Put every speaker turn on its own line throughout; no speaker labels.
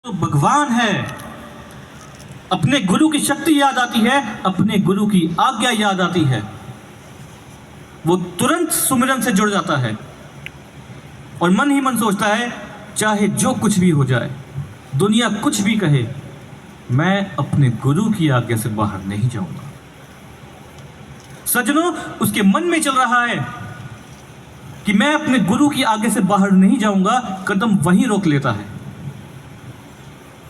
तो भगवान है, अपने गुरु की शक्ति याद आती है, अपने गुरु की आज्ञा याद आती है, वो तुरंत सुमिरन से जुड़ जाता है और मन ही मन सोचता है चाहे जो कुछ भी हो जाए, दुनिया कुछ भी कहे, मैं अपने गुरु की आज्ञा से बाहर नहीं जाऊंगा। सज्जनों, उसके मन में चल रहा है कि मैं अपने गुरु की आज्ञा से बाहर नहीं जाऊंगा, कदम वहीं रोक लेता है।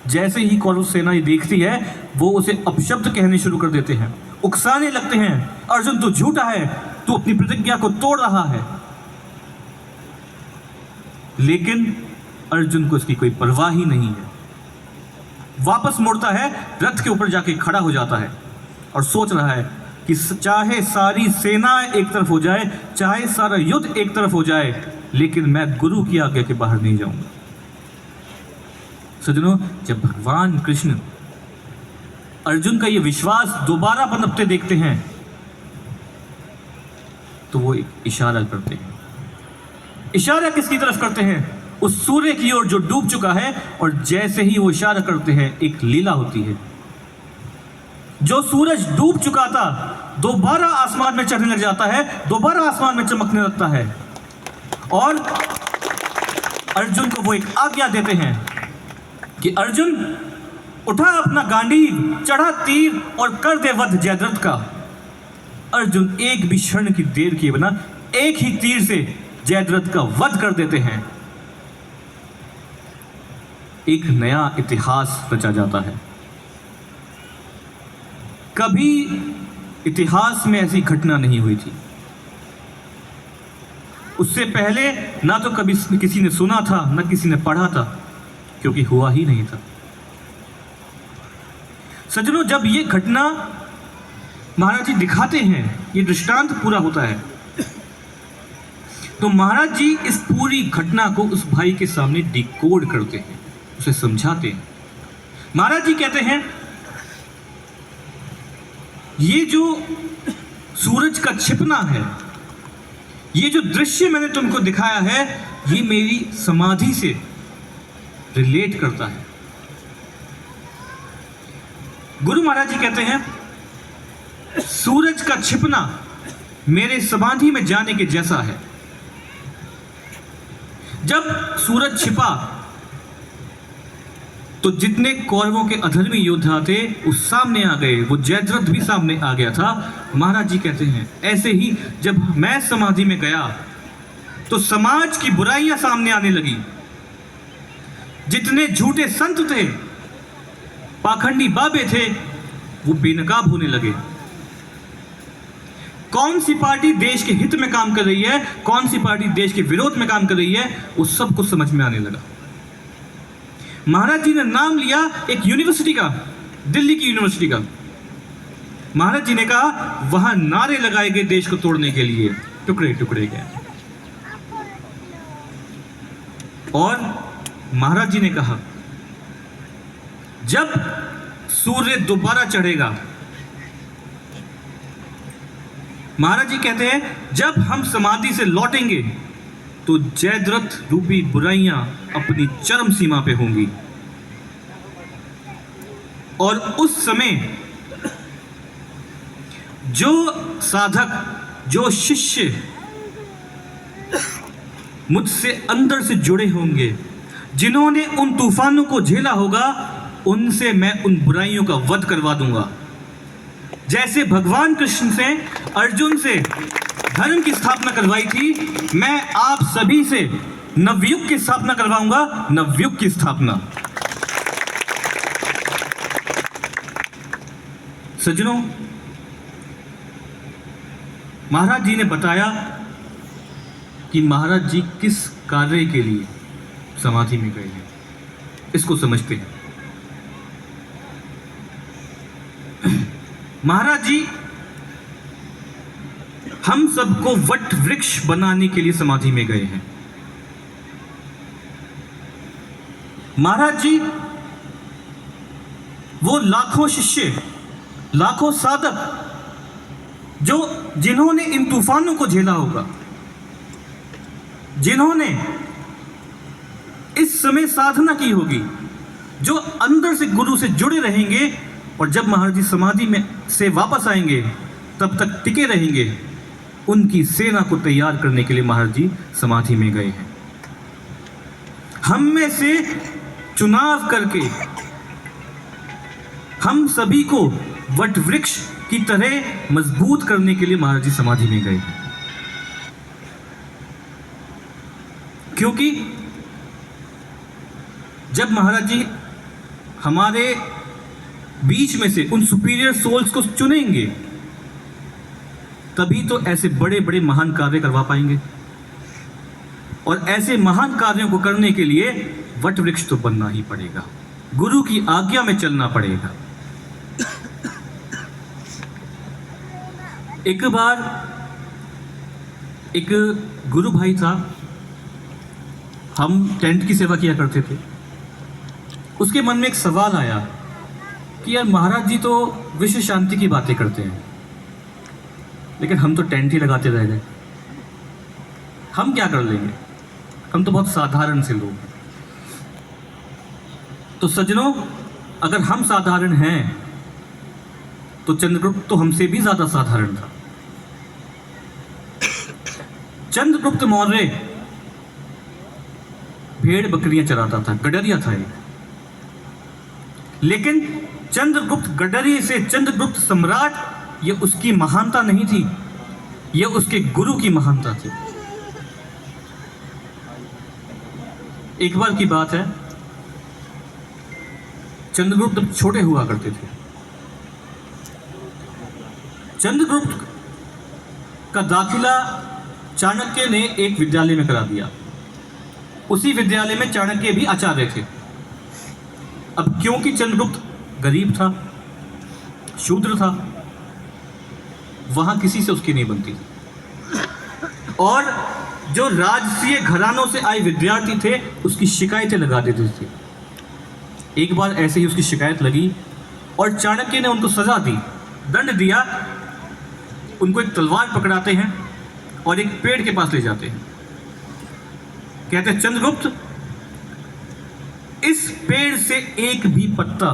जैसे ही कौरव सेना ये देखती है, वो उसे अपशब्द कहने शुरू कर देते हैं, उकसाने लगते हैं, अर्जुन तू झूठा है, तू अपनी प्रतिज्ञा को तोड़ रहा है। लेकिन अर्जुन को इसकी कोई परवाह ही नहीं है। वापस मुड़ता है, रथ के ऊपर जाके खड़ा हो जाता है और सोच रहा है कि चाहे सारी सेना एक तरफ हो जाए, चाहे सारा युद्ध एक तरफ हो जाए, लेकिन मैं गुरु की आज्ञा के बाहर नहीं जाऊंगा। सज्जनों, जब भगवान कृष्ण अर्जुन का ये विश्वास दोबारा पनपते देखते हैं तो वो एक इशारा करते हैं। इशारा किसकी तरफ करते हैं? उस सूर्य की ओर जो डूब चुका है। और जैसे ही वो इशारा करते हैं, एक लीला होती है। जो सूरज डूब चुका था दोबारा आसमान में चढ़ने लग जाता है, दोबारा आसमान में चमकने लगता है और अर्जुन को वो एक आज्ञा देते हैं कि अर्जुन उठा अपना गांडीव, चढ़ा तीर और कर दे वध जयद्रथ का। अर्जुन एक भी क्षण की देर किए बिना एक ही तीर से जयद्रथ का वध कर देते हैं। एक नया इतिहास रचा जाता है। कभी इतिहास में ऐसी घटना नहीं हुई थी। उससे पहले ना तो कभी किसी ने सुना था, ना किसी ने पढ़ा था, क्योंकि हुआ ही नहीं था। सज्जनों, जब ये घटना महाराज जी दिखाते हैं, ये दृष्टांत पूरा होता है, तो महाराज जी इस पूरी घटना को उस भाई के सामने डिकोड करते हैं, उसे समझाते हैं। महाराज जी कहते हैं, ये जो सूरज का छिपना है, ये जो दृश्य मैंने तुमको दिखाया है, ये मेरी समाधि से रिलेट करता है। गुरु महाराज जी कहते हैं, सूरज का छिपना मेरे समाधि में जाने के जैसा है। जब सूरज छिपा तो जितने कौरवों के अधर्मी योद्धा थे वो सामने आ गए, वो जयद्रथ भी सामने आ गया था। महाराज जी कहते हैं, ऐसे ही जब मैं समाधि में गया तो समाज की बुराइयां सामने आने लगी। जितने झूठे संत थे, पाखंडी बाबे थे, वो बेनकाब होने लगे। कौन सी पार्टी देश के हित में काम कर रही है, कौन सी पार्टी देश के विरोध में काम कर रही है, वो सब कुछ समझ में आने लगा। महाराज जी ने नाम लिया एक यूनिवर्सिटी का, दिल्ली की यूनिवर्सिटी का। महाराज जी ने कहा, वहां नारे लगाए गए देश को तोड़ने के लिए, टुकड़े टुकड़े गए। और महाराज जी ने कहा, जब सूर्य दोबारा चढ़ेगा, महाराज जी कहते हैं, जब हम समाधि से लौटेंगे तो जयद्रथ रूपी बुराइयां अपनी चरम सीमा पे होंगी। और उस समय जो साधक, जो शिष्य मुझसे अंदर से जुड़े होंगे, जिन्होंने उन तूफानों को झेला होगा, उनसे मैं उन बुराइयों का वध करवा दूंगा। जैसे भगवान कृष्ण से, अर्जुन से धर्म की स्थापना करवाई थी, मैं आप सभी से नवयुग की स्थापना करवाऊंगा, नवयुग की स्थापना। सज्जनों, महाराज जी ने बताया कि महाराज जी किस कार्य के लिए समाधि में गए हैं। इसको समझते हैं। महाराज जी हम सबको वट वृक्ष बनाने के लिए समाधि में गए हैं। महाराज जी वो लाखों शिष्य, लाखों साधक जिन्होंने इन तूफानों को झेला होगा, जिन्होंने इस समय साधना की होगी, जो अंदर से गुरु से जुड़े रहेंगे और जब महाराज जी समाधि में से वापस आएंगे तब तक टिके रहेंगे, उनकी सेना को तैयार करने के लिए महाराज जी समाधि में गए हैं। हम में से चुनाव करके हम सभी को वट वृक्ष की तरह मजबूत करने के लिए महाराज जी समाधि में गए हैं। क्योंकि जब महाराज जी हमारे बीच में से उन सुपीरियर सोल्स को चुनेंगे तभी तो ऐसे बड़े बड़े महान कार्य करवा पाएंगे, और ऐसे महान कार्यों को करने के लिए वट वृक्ष तो बनना ही पड़ेगा, गुरु की आज्ञा में चलना पड़ेगा। एक बार एक गुरु भाई था, हम टेंट की सेवा किया करते थे। उसके मन में एक सवाल आया कि यार महाराज जी तो विश्व शांति की बातें करते हैं, लेकिन हम तो टेंट ही लगाते रह गए, हम क्या कर लेंगे, हम तो बहुत साधारण से लोग हैं। तो सज्जनों, अगर हम साधारण हैं तो चंद्रगुप्त तो हमसे भी ज्यादा साधारण था। चंद्रगुप्त मौर्य भेड़ बकरियां चराता था, गडरिया था एक। लेकिन चंद्रगुप्त गडरी से चंद्रगुप्त सम्राट, ये उसकी महानता नहीं थी, ये उसके गुरु की महानता थी। एक बार की बात है, चंद्रगुप्त छोटे हुआ करते थे। चंद्रगुप्त का दाखिला चाणक्य ने एक विद्यालय में करा दिया। उसी विद्यालय में चाणक्य भी आचार्य थे। अब क्योंकि चंद्रगुप्त गरीब था, शूद्र था, वहां किसी से उसकी नहीं बनती, और जो राजसीय घरानों से आए विद्यार्थी थे उसकी शिकायतें लगा देते थे। एक बार ऐसे ही उसकी शिकायत लगी और चाणक्य ने उनको सजा दी, दंड दिया। उनको एक तलवार पकड़ाते हैं और एक पेड़ के पास ले जाते हैं। कहते हैं, चंद्रगुप्त, इस पेड़ से एक भी पत्ता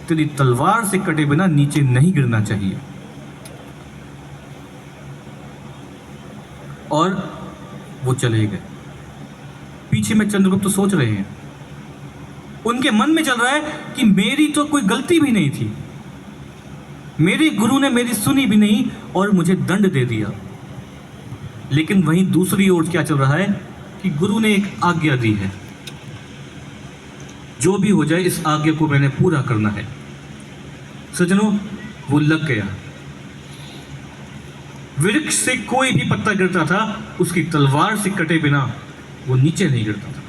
तेरी तलवार से कटे बिना नीचे नहीं गिरना चाहिए। और वो चले गए। पीछे में चंद्रगुप्त सोच रहे हैं, उनके मन में चल रहा है कि मेरी तो कोई गलती भी नहीं थी, मेरे गुरु ने मेरी सुनी भी नहीं और मुझे दंड दे दिया। लेकिन वहीं दूसरी ओर क्या चल रहा है कि गुरु ने एक आज्ञा दी है, जो भी हो जाए इस आज्ञा को मैंने पूरा करना है। सज्जनों, वो लग गया। वृक्ष से कोई भी पत्ता गिरता था, उसकी तलवार से कटे बिना वो नीचे नहीं गिरता था।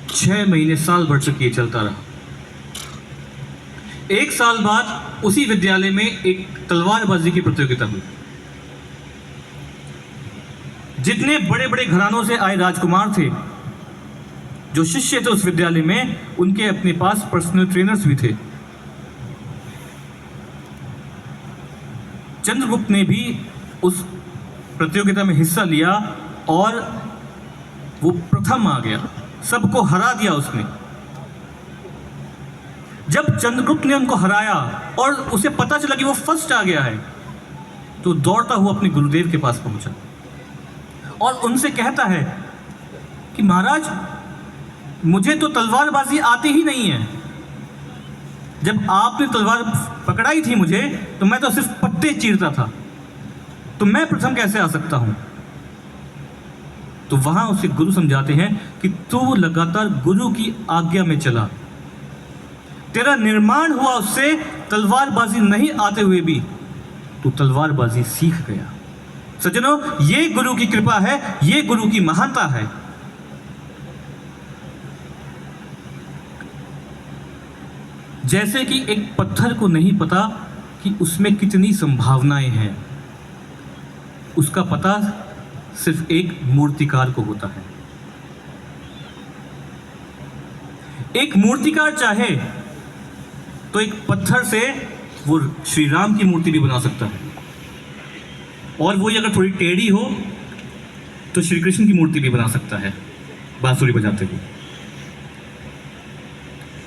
6 महीने, साल भर तक ये चलता रहा। एक साल बाद उसी विद्यालय में एक तलवारबाजी की प्रतियोगिता हुई। जितने बड़े बड़े घरानों से आए राजकुमार थे, जो शिष्य थे उस विद्यालय में, उनके अपने पास पर्सनल ट्रेनर्स भी थे। चंद्रगुप्त ने भी उस प्रतियोगिता में हिस्सा लिया और वो प्रथम आ गया, सबको हरा दिया उसने। जब चंद्रगुप्त ने उनको हराया और उसे पता चला कि वो फर्स्ट आ गया है, तो दौड़ता हुआ अपने गुरुदेव के पास पहुंचा और उनसे कहता है कि महाराज, मुझे तो तलवारबाजी आती ही नहीं है। जब आपने तलवार पकड़ाई थी मुझे, तो मैं तो सिर्फ पत्ते चीरता था, तो मैं प्रथम कैसे आ सकता हूं? तो वहां उसे गुरु समझाते हैं कि तू लगातार गुरु की आज्ञा में चला, तेरा निर्माण हुआ उससे, तलवारबाजी नहीं आते हुए भी तू तलवारबाजी सीख गया। सज्जनों, ये गुरु की कृपा है, ये गुरु की महानता है। जैसे कि एक पत्थर को नहीं पता कि उसमें कितनी संभावनाएं हैं, उसका पता सिर्फ एक मूर्तिकार को होता है। एक मूर्तिकार चाहे तो एक पत्थर से वो श्री राम की मूर्ति भी बना सकता है, और वो अगर थोड़ी टेढ़ी हो तो श्री कृष्ण की मूर्ति भी बना सकता है बांसुरी बजाते हुए।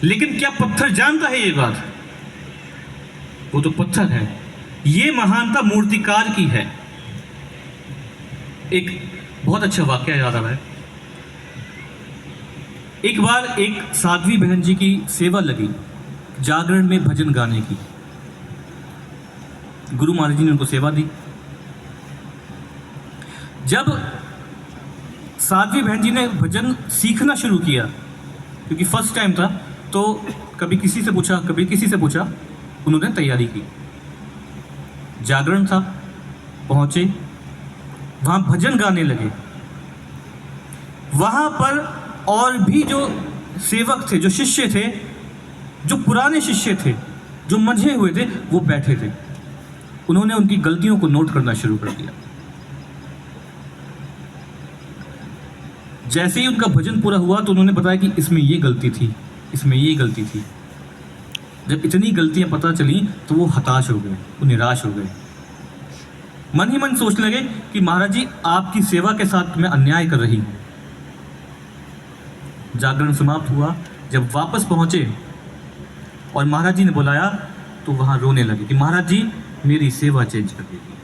लेकिन क्या पत्थर जानता है ये बात? वो तो पत्थर है। ये महानता मूर्तिकार की है। एक बहुत अच्छा वाकया याद आ रहा है। एक बार एक साध्वी बहन जी की सेवा लगी जागरण में भजन गाने की। गुरु महाराज जी ने उनको सेवा दी। जब साध्वी बहन जी ने भजन सीखना शुरू किया, क्योंकि फर्स्ट टाइम था, तो कभी किसी से पूछा, कभी किसी से पूछा, उन्होंने तैयारी की। जागरण था, पहुंचे, वहां भजन गाने लगे। वहां पर और भी जो सेवक थे, जो शिष्य थे, जो पुराने शिष्य थे, जो मंझे हुए थे, वो बैठे थे। उन्होंने उनकी गलतियों को नोट करना शुरू कर दिया। जैसे ही उनका भजन पूरा हुआ तो उन्होंने बताया कि इसमें ये गलती थी, इसमें ये गलती थी। जब इतनी गलतियां पता चली तो वो हताश हो गए, वो निराश हो गए। मन ही मन सोचने लगे कि महाराज जी, आपकी सेवा के साथ मैं अन्याय कर रही हूं। जागरण समाप्त हुआ। जब वापस पहुंचे और महाराज जी ने बुलाया तो वहां रोने लगे कि महाराज जी, मेरी सेवा चेंज कर दीजिए।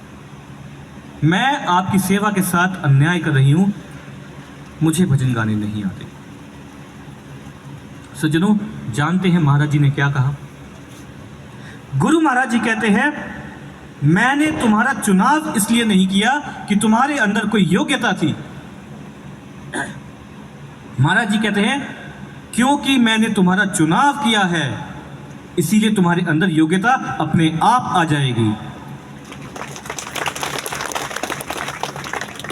मैं आपकी सेवा के साथ अन्याय कर रही हूं, मुझे भजन गाने नहीं आते। सज्जनों, जानते हैं महाराज जी ने क्या कहा? गुरु महाराज जी कहते हैं, मैंने तुम्हारा चुनाव इसलिए नहीं किया कि तुम्हारे अंदर कोई योग्यता थी। महाराज जी कहते हैं, क्योंकि मैंने तुम्हारा चुनाव किया है, इसीलिए तुम्हारे अंदर योग्यता अपने आप आ जाएगी।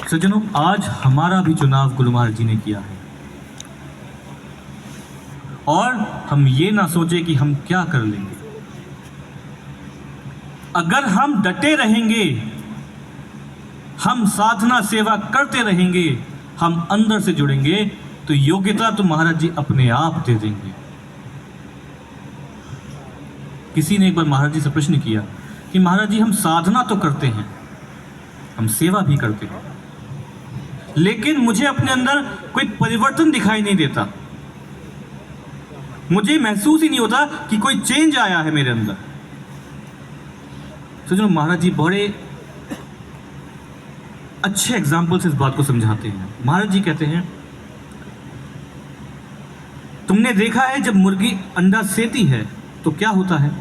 सज्जनों, आज हमारा भी चुनाव गुरु महाराज जी ने किया है, और हम ये ना सोचे कि हम क्या कर लेंगे। अगर हम डटे रहेंगे, हम साधना सेवा करते रहेंगे, हम अंदर से जुड़ेंगे, तो योग्यता तो महाराज जी अपने आप दे देंगे। किसी ने एक बार महाराज जी से प्रश्न किया कि महाराज जी, हम साधना तो करते हैं, हम सेवा भी करते हैं, लेकिन मुझे अपने अंदर कोई परिवर्तन दिखाई नहीं देता। मुझे महसूस ही नहीं होता कि कोई चेंज आया है मेरे अंदर। तो जो महाराज जी बड़े अच्छे एग्जाम्पल से इस बात को समझाते हैं। महाराज जी कहते हैं, तुमने देखा है जब मुर्गी अंडा सेती है तो क्या होता है?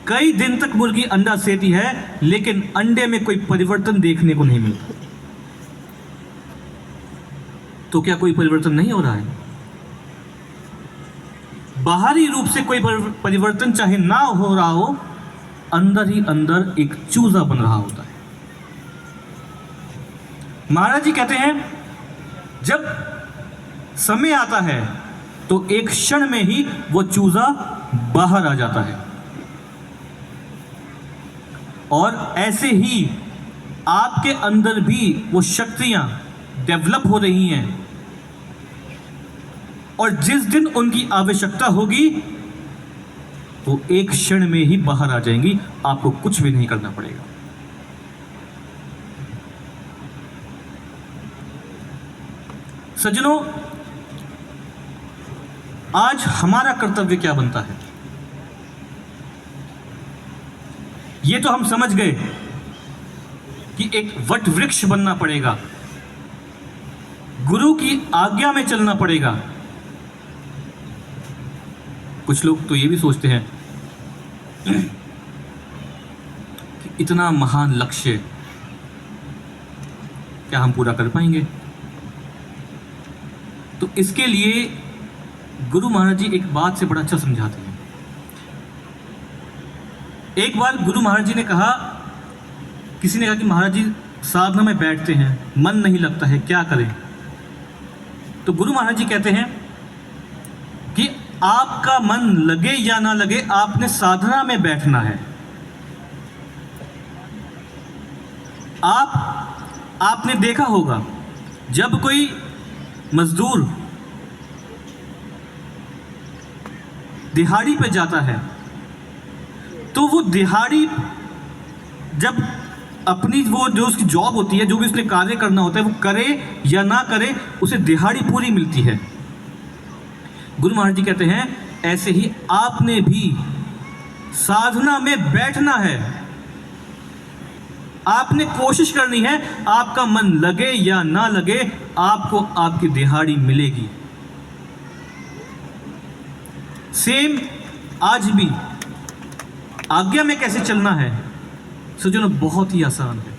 कई दिन तक मुर्गी अंडा सेती है, लेकिन अंडे में कोई परिवर्तन देखने को नहीं मिलता। तो क्या कोई परिवर्तन नहीं हो रहा है? बाहरी रूप से कोई परिवर्तन चाहे ना हो रहा हो, अंदर ही अंदर एक चूजा बन रहा होता है। महाराज जी कहते हैं, जब समय आता है तो एक क्षण में ही वो चूजा बाहर आ जाता है। और ऐसे ही आपके अंदर भी वो शक्तियां डेवलप हो रही हैं, और जिस दिन उनकी आवश्यकता होगी वो एक क्षण में ही बाहर आ जाएंगी। आपको कुछ भी नहीं करना पड़ेगा। सज्जनों, आज हमारा कर्तव्य क्या बनता है? ये तो हम समझ गए कि एक वट वृक्ष बनना पड़ेगा, गुरु की आज्ञा में चलना पड़ेगा। कुछ लोग तो ये भी सोचते हैं कि इतना महान लक्ष्य क्या हम पूरा कर पाएंगे? तो इसके लिए गुरु महाराज जी एक बात से बड़ा अच्छा समझाते हैं। एक बार गुरु महाराज जी ने कहा, किसी ने कहा कि महाराज जी, साधना में बैठते हैं, मन नहीं लगता है, क्या करें? तो गुरु महाराज जी कहते हैं कि आपका मन लगे या ना लगे, आपने साधना में बैठना है। आपने देखा होगा, जब कोई मजदूर दिहाड़ी पे जाता है तो वो दिहाड़ी जब अपनी वो जो उसकी जॉब होती है, जो भी उसने कार्य करना होता है, वो करे या ना करे, उसे दिहाड़ी पूरी मिलती है। गुरु महाराज जी कहते हैं ऐसे ही आपने भी साधना में बैठना है, आपने कोशिश करनी है, आपका मन लगे या ना लगे आपको आपकी दिहाड़ी मिलेगी। सेम आज भी आज्ञा में कैसे चलना है सज्जनों, बहुत ही आसान है।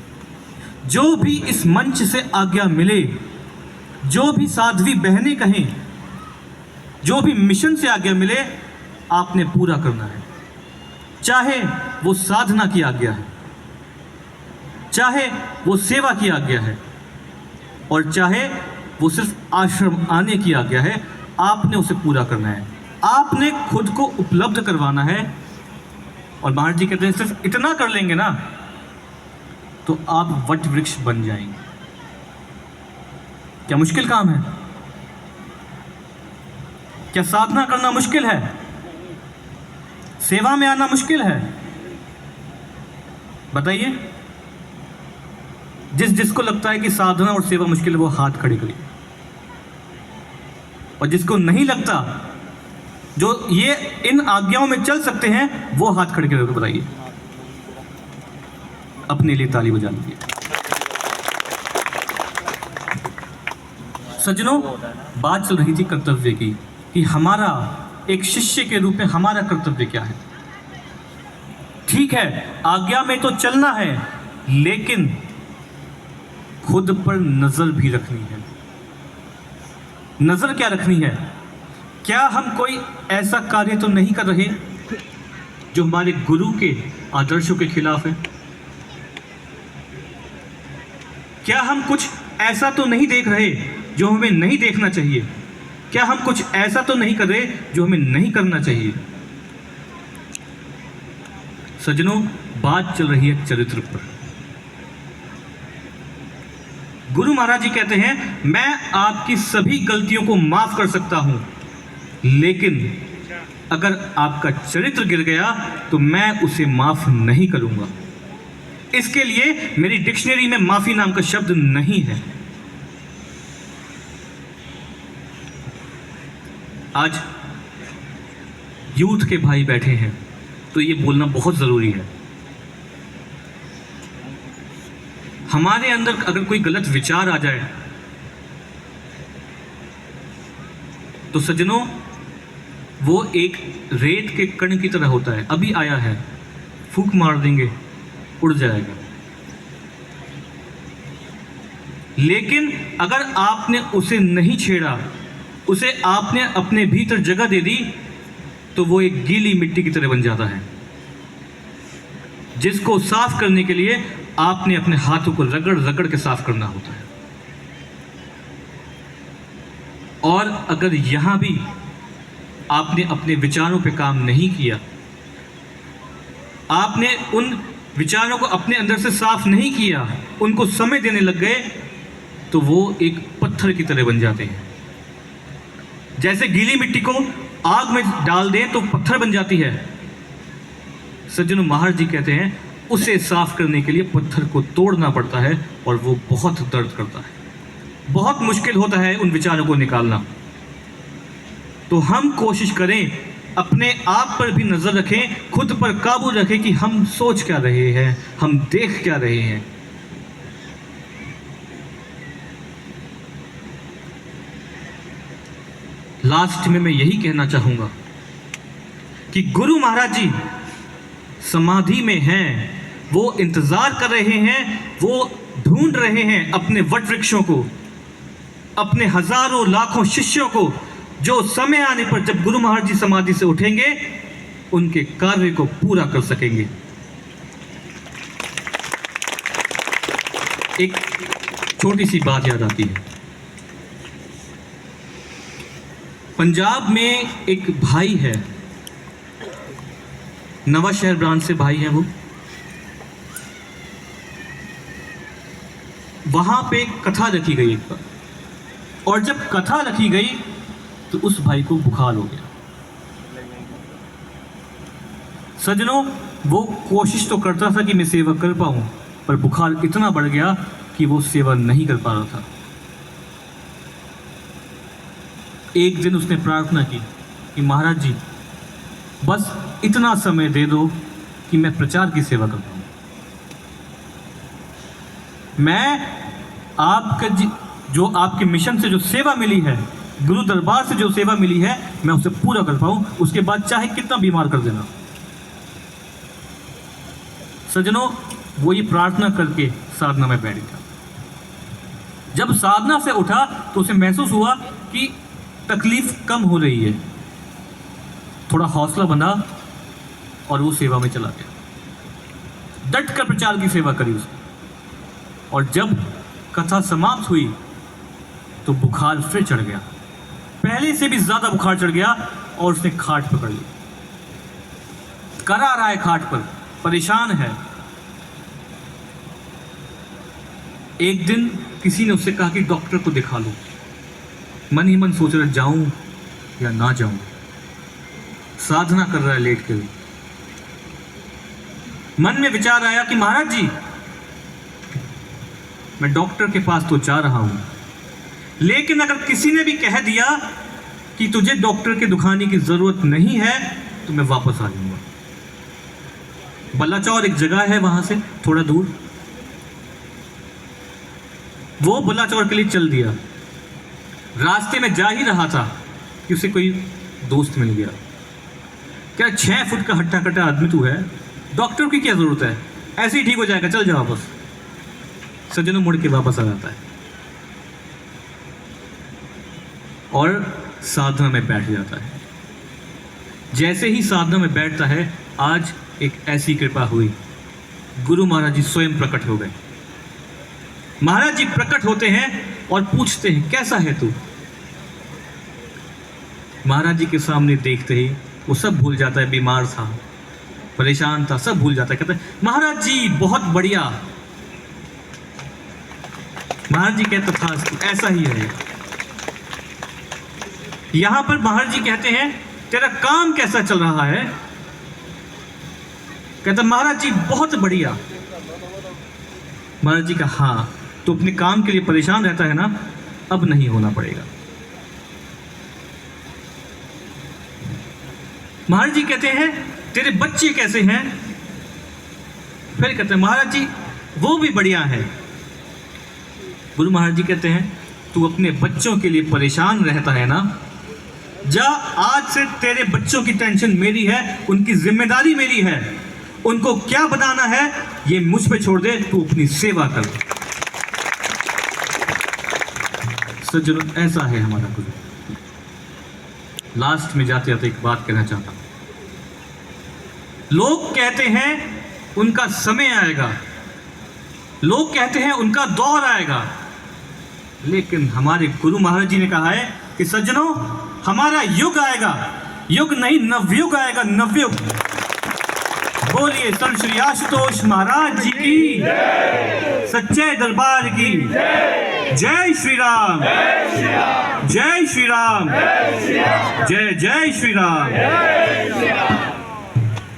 जो भी इस मंच से आज्ञा मिले, जो भी साध्वी बहनें कहें, जो भी मिशन से आज्ञा मिले, आपने पूरा करना है। चाहे वो साधना की आज्ञा है, चाहे वो सेवा की आज्ञा है, और चाहे वो सिर्फ आश्रम आने की आज्ञा है, आपने उसे पूरा करना है। आपने खुद को उपलब्ध करवाना है। और महाराज जी कहते हैं सिर्फ इतना कर लेंगे ना तो आप वट वृक्ष बन जाएंगे। क्या मुश्किल काम है? क्या साधना करना मुश्किल है? सेवा में आना मुश्किल है? बताइए। जिसको लगता है कि साधना और सेवा मुश्किल है वो हाथ खड़े करिए, और जिसको नहीं लगता, जो ये इन आज्ञाओं में चल सकते हैं, वो हाथ खड़े करके बताइए। अपने लिए ताली बजा लीजिए। सज्जनों, बात चल रही थी कर्तव्य की कि हमारा एक शिष्य के रूप में हमारा कर्तव्य क्या है। ठीक है, आज्ञा में तो चलना है, लेकिन खुद पर नजर भी रखनी है। नजर क्या रखनी है? क्या हम कोई ऐसा कार्य तो नहीं कर रहे जो हमारे गुरु के आदर्शों के खिलाफ है? क्या हम कुछ ऐसा तो नहीं देख रहे जो हमें नहीं देखना चाहिए? क्या हम कुछ ऐसा तो नहीं कर रहे जो हमें नहीं करना चाहिए? सज्जनों, बात चल रही है चरित्र पर। गुरु महाराज जी कहते हैं मैं आपकी सभी गलतियों को माफ कर सकता हूं, लेकिन अगर आपका चरित्र गिर गया तो मैं उसे माफ नहीं करूंगा। इसके लिए मेरी डिक्शनरी में माफी नाम का शब्द नहीं है। आज यूथ के भाई बैठे हैं तो ये बोलना बहुत जरूरी है। हमारे अंदर अगर कोई गलत विचार आ जाए तो सज्जनों, वो एक रेत के कण की तरह होता है। अभी आया है, फूंक मार देंगे, उड़ जाएगा। लेकिन अगर आपने उसे नहीं छेड़ा, उसे आपने अपने भीतर जगह दे दी, तो वो एक गीली मिट्टी की तरह बन जाता है, जिसको साफ करने के लिए आपने अपने हाथों को रगड़ रगड़ के साफ करना होता है। और अगर यहां भी आपने अपने विचारों पे काम नहीं किया, आपने उन विचारों को अपने अंदर से साफ नहीं किया, उनको समय देने लग गए, तो वो एक पत्थर की तरह बन जाते हैं। जैसे गीली मिट्टी को आग में डाल दें तो पत्थर बन जाती है। सज्जनों, महाराज जी कहते हैं उसे साफ करने के लिए पत्थर को तोड़ना पड़ता है, और वो बहुत दर्द करता है, बहुत मुश्किल होता है उन विचारों को निकालना। तो हम कोशिश करें, अपने आप पर भी नजर रखें, खुद पर काबू रखें कि हम सोच क्या रहे हैं, हम देख क्या रहे हैं। लास्ट में मैं यही कहना चाहूंगा कि गुरु महाराज जी समाधि में हैं, वो इंतजार कर रहे हैं, वो ढूंढ रहे हैं अपने वट वृक्षों को, अपने हजारों लाखों शिष्यों को, जो समय आने पर जब गुरु महाराज जी समाधि से उठेंगे उनके कार्य को पूरा कर सकेंगे। एक छोटी सी बात याद आती है। पंजाब में एक भाई है, नवा शहर ब्रांच से भाई है वो। वहां पे कथा रखी गई एक बार, और जब कथा रखी गई तो उस भाई को बुखार हो गया। सज्जनों, वो कोशिश तो करता था कि मैं सेवा कर पाऊं, पर बुखार इतना बढ़ गया कि वो सेवा नहीं कर पा रहा था। एक दिन उसने प्रार्थना की कि महाराज जी, बस इतना समय दे दो कि मैं प्रचार की सेवा कर पाऊँ। मैं जो आपके मिशन से जो सेवा मिली है, गुरु दरबार से जो सेवा मिली है, मैं उसे पूरा कर पाऊँ। उसके बाद चाहे कितना बीमार कर देना। सज्जनों, वो ये प्रार्थना करके साधना में बैठ गया। जब साधना से उठा तो उसे महसूस हुआ कि तकलीफ कम हो रही है। थोड़ा हौसला बना और वो सेवा में चला गया। डट कर प्रचार की सेवा करी उसने। और जब कथा समाप्त हुई तो बुखार फिर चढ़ गया, पहले से भी ज्यादा बुखार चढ़ गया और उसने खाट पकड़ ली। करा रहा है खाट पर, परेशान है। एक दिन किसी ने उससे कहा कि डॉक्टर को दिखा लो। मन ही मन सोच रहा जाऊं या ना जाऊं। साधना कर रहा है लेट के। मन में विचार आया कि महाराज जी, मैं डॉक्टर के पास तो जा रहा हूं, लेकिन अगर किसी ने भी कह दिया कि तुझे डॉक्टर के दिखाने की जरूरत नहीं है तो मैं वापस आ जाऊंगा। बल्लाचौर एक जगह है वहां से थोड़ा दूर। वो बल्लाचौर के लिए चल दिया। रास्ते में जा ही रहा था कि उसे कोई दोस्त मिल गया। क्या 6 फुट का हट्टा कट्टा आदमी तू है, डॉक्टर की क्या जरूरत है, ऐसे ही ठीक हो जाएगा, चल जा वापस। सज्जनों, मुड़ के वापस आ जाता है और साधना में बैठ जाता है। जैसे ही साधना में बैठता है, आज एक ऐसी कृपा हुई, गुरु महाराज जी स्वयं प्रकट हो गए। महाराज जी प्रकट होते हैं और पूछते हैं, कैसा है तू? महाराज जी के सामने देखते ही वो सब भूल जाता है। बीमार था, परेशान था, सब भूल जाता है। कहता है, महाराज जी बहुत बढ़िया। महाराज जी कहते था, ऐसा ही है। यहां पर महाराज जी कहते हैं, तेरा काम कैसा चल रहा है? कहता, महाराज जी बहुत बढ़िया। महाराज जी का, हाँ, तो अपने काम के लिए परेशान रहता है ना, अब नहीं होना पड़ेगा। महाराज जी कहते हैं, तेरे बच्चे कैसे हैं? फिर कहते हैं, महाराज जी वो भी बढ़िया है। गुरु महाराज जी कहते हैं, तू अपने बच्चों के लिए परेशान रहता है ना, जा, आज से तेरे बच्चों की टेंशन मेरी है, उनकी जिम्मेदारी मेरी है। उनको क्या बनाना है ये मुझ पे छोड़ दे, तू अपनी सेवा कर। सज्जनों, ऐसा है हमारा गुरु। लास्ट में जाते जाते एक बात कहना चाहता हूं। लोग कहते हैं उनका समय आएगा, लोग कहते हैं उनका दौर आएगा, लेकिन हमारे गुरु महाराज जी ने कहा है कि सज्जनों, हमारा युग आएगा। युग नहीं, नवयुग आएगा, नवयुग। बोलिए संत श्री आशुतोष महाराज जी की, सच्चे दरबार की जय श्री राम, जय श्री राम, जय जय श्री राम।